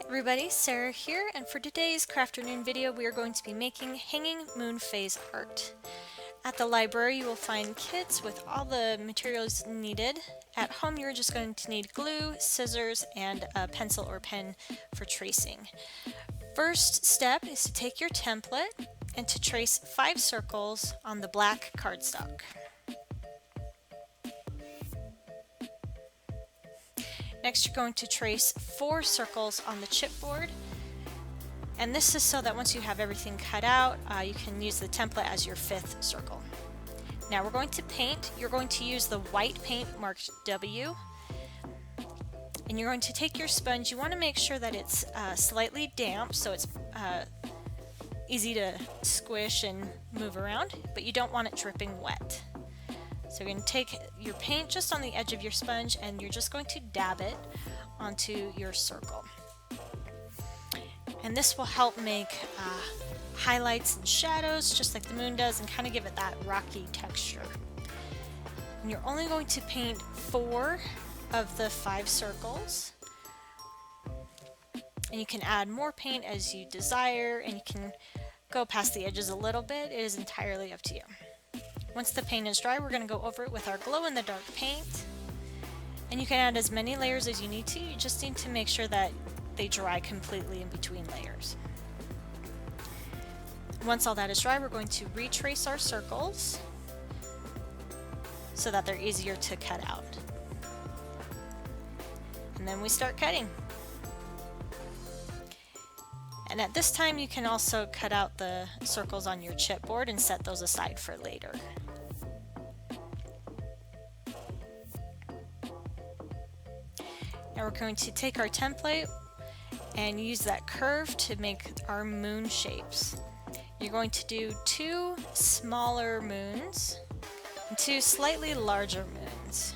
Everybody, Sarah here, and for today's Crafternoon video we are going to be making hanging moon phase art. At the library you will find kits with all the materials needed. At home you're just going to need glue, scissors, and a pencil or pen for tracing. First step is to take your template and to trace 5 circles on the black cardstock. Next you're going to trace 4 circles on the chipboard, and this is so that once you have everything cut out you can use the template as your 5th circle. Now we're going to paint. You're going to use the white paint marked W, and you're going to take your sponge. You want to make sure that it's slightly damp so it's easy to squish and move around, but you don't want it dripping wet. So you're going to take your paint just on the edge of your sponge and you're just going to dab it onto your circle. And this will help make highlights and shadows just like the moon does and kind of give it that rocky texture. And you're only going to paint 4 of the 5 circles. And you can add more paint as you desire, and you can go past the edges a little bit. It is entirely up to you. Once the paint is dry, we're going to go over it with our glow-in-the-dark paint. And you can add as many layers as you need to. You just need to make sure that they dry completely in between layers. Once all that is dry, we're going to retrace our circles so that they're easier to cut out. And then we start cutting. And at this time you can also cut out the circles on your chipboard and set those aside for later. Now we're going to take our template and use that curve to make our moon shapes. You're going to do 2 smaller moons and 2 slightly larger moons.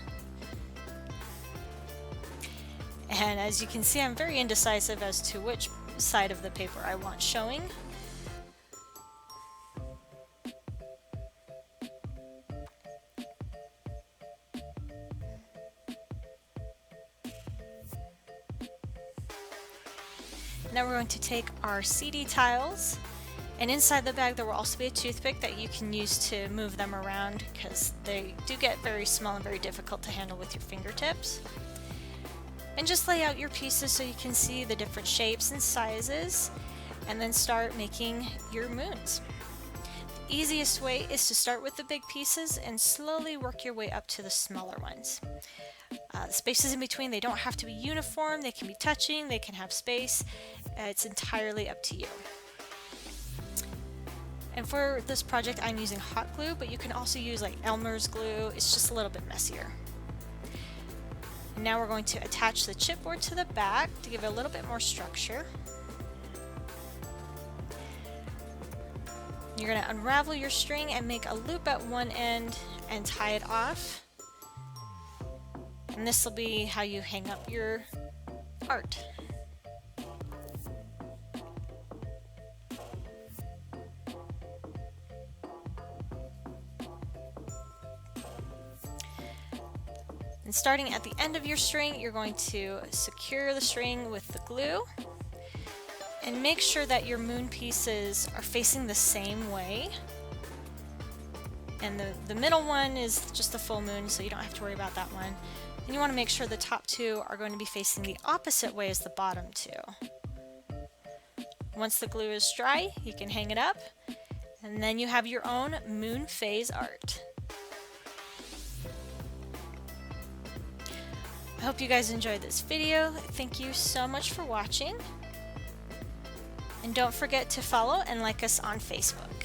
And as you can see, I'm very indecisive as to which side of the paper I want showing. Now we're going to take our CD tiles, and inside the bag there will also be a toothpick that you can use to move them around because they do get very small and very difficult to handle with your fingertips. And just lay out your pieces so you can see the different shapes and sizes, and then start making your moons. The easiest way is to start with the big pieces and slowly work your way up to the smaller ones. The spaces in between, they don't have to be uniform, they can be touching, they can have space. It's entirely up to you. And for this project I'm using hot glue, but you can also use like Elmer's glue. It's just a little bit messier. And now we're going to attach the chipboard to the back to give it a little bit more structure. You're going to unravel your string and make a loop at one end and tie it off. And this will be how you hang up your art. And starting at the end of your string, you're going to secure the string with the glue. And make sure that your moon pieces are facing the same way. And the middle one is just a full moon, so you don't have to worry about that one. And you want to make sure the top 2 are going to be facing the opposite way as the bottom 2. Once the glue is dry, you can hang it up, and then you have your own moon phase art. I hope you guys enjoyed this video. Thank you so much for watching. And don't forget to follow and like us on Facebook.